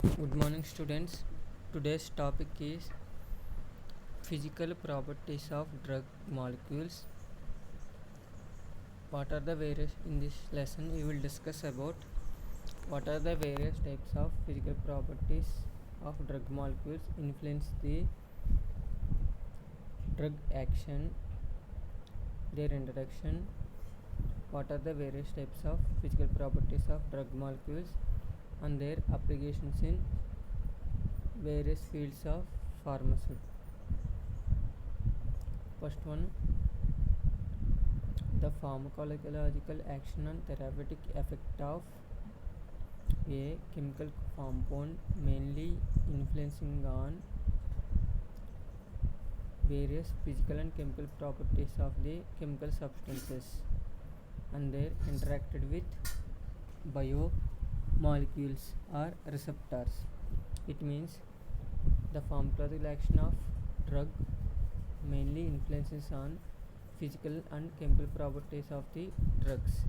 Good morning, students. Today's topic is physical properties of drug molecules. What are the various in this lesson? We will discuss about what are the various types of physical properties of drug molecules influence the drug action, their introduction. What are the various types of physical properties of drug molecules and their applications in various fields of pharmacy. First one, the pharmacological action and therapeutic effect of a chemical compound, mainly influencing on various physical and chemical properties of the chemical substances and their interacted with biomolecules or receptors. It means the pharmacological action of drug mainly influences on physical and chemical properties of the drugs.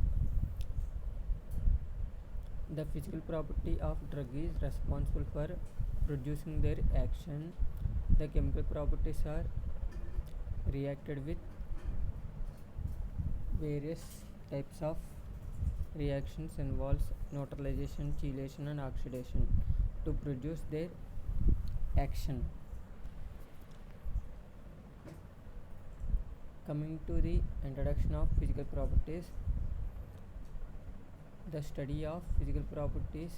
The physical property of drug is responsible for producing their action. The chemical properties are reacted with various types of reactions involves neutralization, chelation and oxidation to produce their action. Coming to the introduction of physical properties, the study of physical properties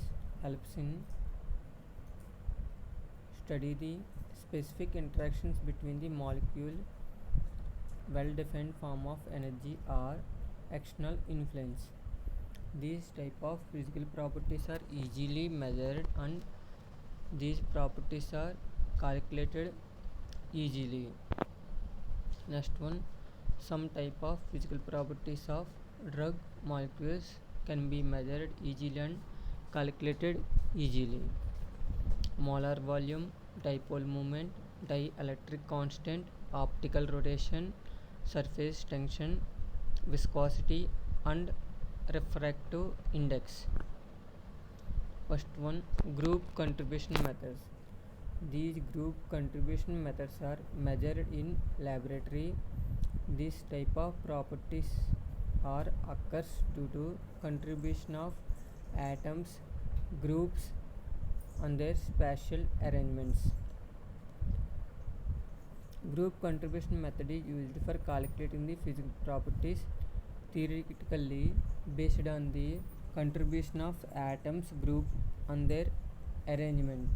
helps in study the specific interactions between the molecule, well-defined form of energy or external influence. These type of physical properties are easily measured and these properties are calculated easily. Next one, some type of physical properties of drug molecules can be measured easily and calculated easily. Molar volume, dipole moment, dielectric constant, optical rotation, surface tension, viscosity and refractive index. First one, group contribution methods. These group contribution methods are measured in laboratory. This type of properties are occurs due to contribution of atoms, groups and their spatial arrangements. Group contribution method is used for calculating the physical properties theoretically based on the contribution of atoms, group and their arrangement.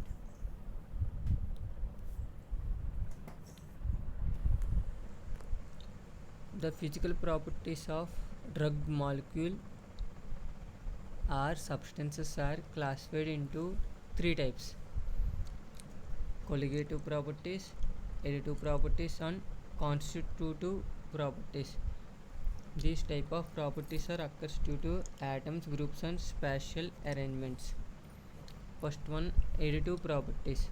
The physical properties of drug molecule or substances are classified into three types: colligative properties, additive properties and constitutive properties. These type of properties are occurs due to atoms, groups and spatial arrangements. First one, additive properties.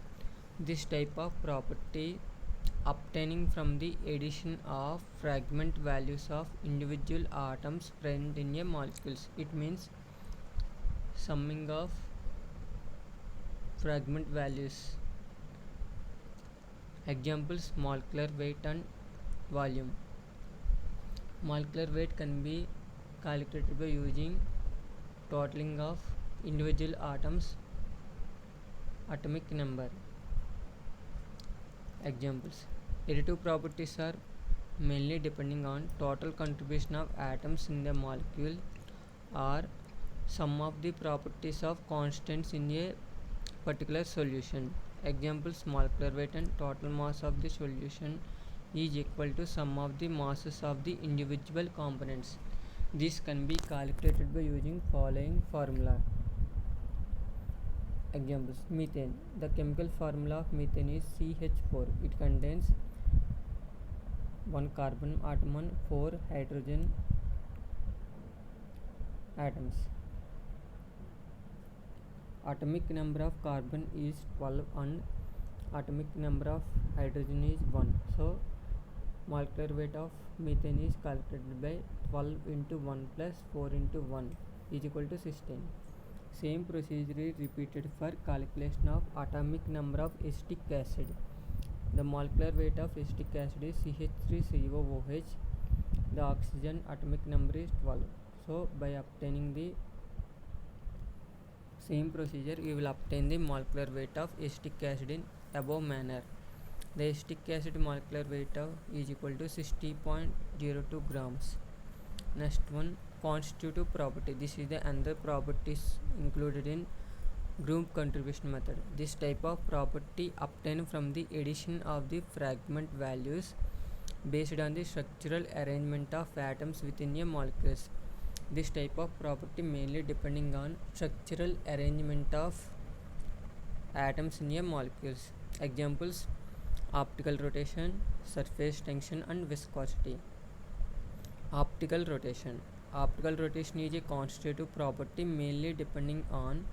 This type of property obtaining from the addition of fragment values of individual atoms present in a molecules. It means summing of fragment values. Examples: molecular weight and volume. Molecular weight can be calculated by using totaling of individual atoms atomic number. Examples: additive properties are mainly depending on total contribution of atoms in the molecule or sum of the properties of constants in a particular solution. Examples: molecular weight and total mass of the solution is equal to sum of the masses of the individual components. This can be calculated by using following formula. Examples: methane. The chemical formula of methane is CH4. It contains 1 carbon atom and 4 hydrogen atoms. Atomic number of carbon is 12 and atomic number of hydrogen is 1. So molecular weight of methane is calculated by 12 into 1 plus 4 into 1 is equal to 16. Same procedure is repeated for calculation of atomic number of acetic acid. The molecular weight of acetic acid is CH3COOH. The oxygen atomic number is 12. So by obtaining the same procedure, we will obtain the molecular weight of acetic acid in above manner. The acetic acid molecular weight is equal to 60.02 grams. Next one, constitutive property. This is the another properties included in group contribution method. This type of property obtained from the addition of the fragment values based on the structural arrangement of atoms within a molecule. This type of property mainly depending on structural arrangement of atoms in a molecules. Examples: optical rotation, surface tension and viscosity. Optical rotation. Optical rotation is a constitutive property mainly depending on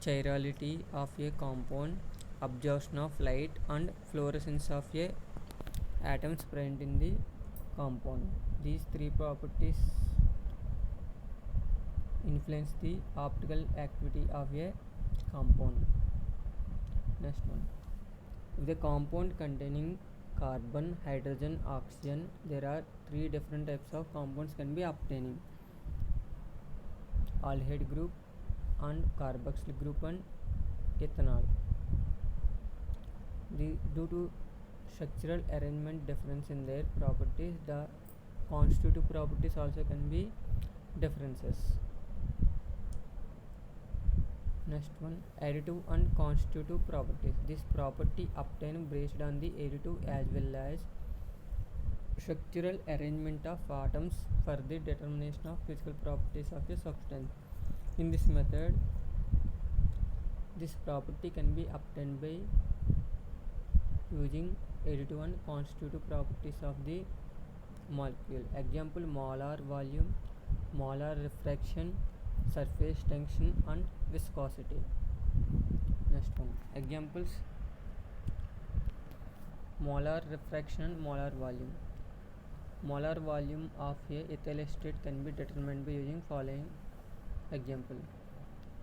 chirality of a compound, absorption of light and fluorescence of a atoms present in the compound. These three properties influence the optical activity of a compound. Next one, if the compound containing carbon, hydrogen, oxygen, there are three different types of compounds can be obtaining: aldehyde group and carboxyl group and ethanol. Due to structural arrangement difference in their properties, the constitutive properties also can be differences. Next one, additive and constitutive properties. This property obtained based on the additive as well as structural arrangement of atoms for the determination of physical properties of a substance. In this method, this property can be obtained by using additive and constitutive properties of the molecule. Example: molar volume, molar refraction, surface tension and viscosity. Next one, examples: molar refraction and molar volume. Molar volume of a ethyl acetate can be determined by using following example.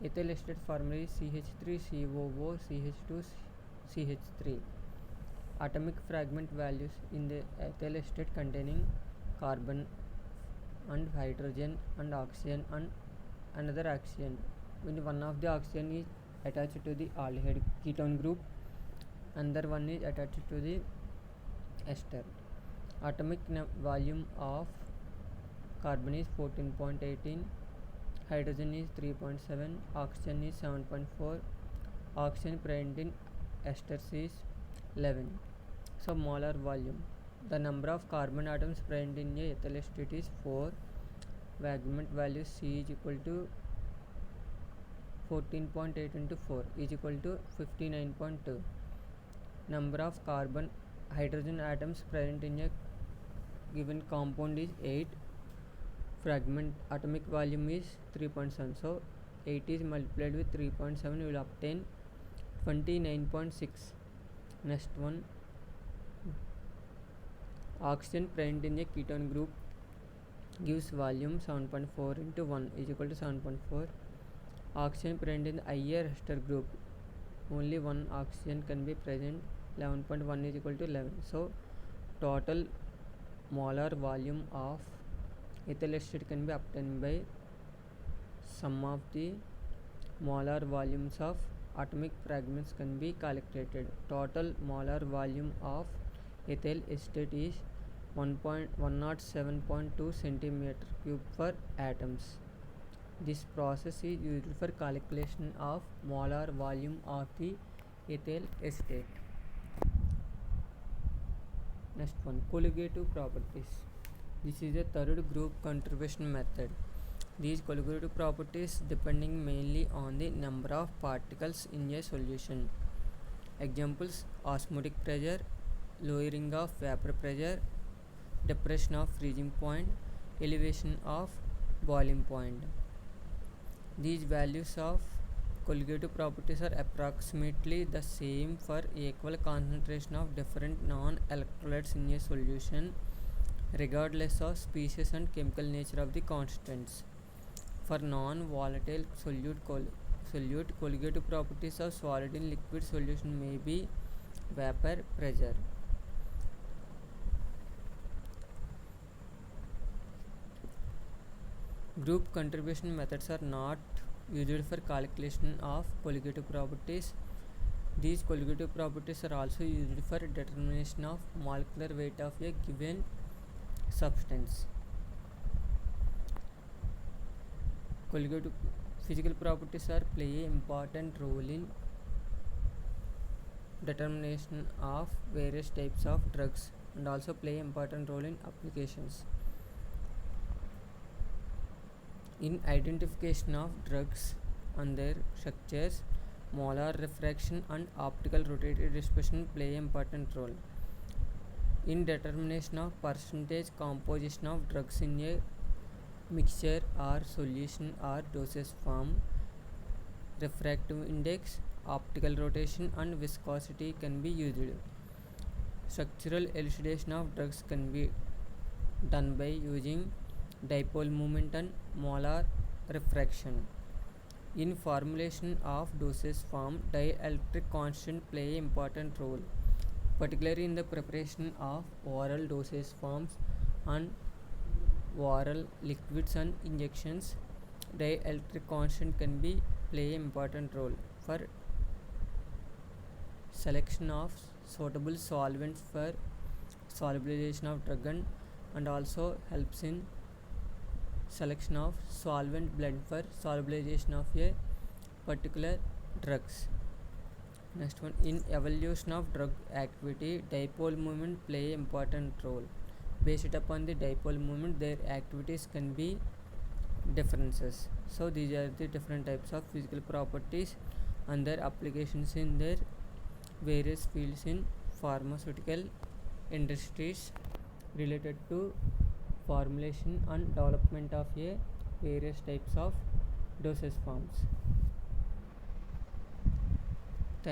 Ethyl acetate formula is CH3COO CH2CH3. Atomic fragment values in the ethyl acetate containing carbon and hydrogen and oxygen and another oxygen. When one of the oxygen is attached to the aldehyde ketone group, another one is attached to the ester. Atomic volume of carbon is 14.18, hydrogen is 3.7, oxygen is 7.4, oxygen present in esters is 11. So molar volume, the number of carbon atoms present in a ethyl acetate is 4. Fragment value C is equal to 14.8 into 4 is equal to 59.2. Number of carbon hydrogen atoms present in a given compound is 8. Fragment atomic volume is 3.7. So 8 is multiplied with 3.7, you will obtain 29.6. Next one, oxygen present in a ketone group gives volume 7.4 into 1 is equal to 7.4. Oxygen present in the higher ester group, only one oxygen can be present, 11.1 is equal to 11. So total molar volume of ethyl acetate can be obtained by sum of the molar volumes of atomic fragments can be calculated. Total molar volume of ethyl acetate is 107.2 centimeter cube for atoms. This process is used for calculation of molar volume of the ethyl acetate. Next one, colligative properties. This is a third group contribution method. These colligative properties depending mainly on the number of particles in a solution. Examples: osmotic pressure, lowering of vapor pressure, depression of freezing point, elevation of boiling point. These values of colligative properties are approximately the same for equal concentration of different non-electrolytes in a solution, regardless of species and chemical nature of the constants. For non-volatile solute solute. Colligative properties of solid in liquid solution may be vapor pressure. Group contribution methods are not used for calculation of colligative properties. These colligative properties are also used for determination of molecular weight of a given substance. Colligative physical properties are play an important role in determination of various types of drugs and also play an important role in applications. In identification of drugs and their structures, molar refraction and optical rotated dispersion play an important role. In determination of percentage composition of drugs in a mixture or solution or dosage form, refractive index, optical rotation and viscosity can be used. Structural elucidation of drugs can be done by using dipole moment and molar refraction. In formulation of dosage form, dielectric constant play an important role, particularly in the preparation of oral dosage forms and oral liquids and injections. Dielectric constant can be play an important role for selection of suitable solvents for solubilization of drug and also helps in selection of solvent blend for solubilization of a particular drugs. Next one, in evaluation of drug activity, dipole moment play an important role. Based upon the dipole moment, their activities can be differences. So these are the different types of physical properties and their applications in their various fields in pharmaceutical industries related to formulation and development of a various types of dosage forms.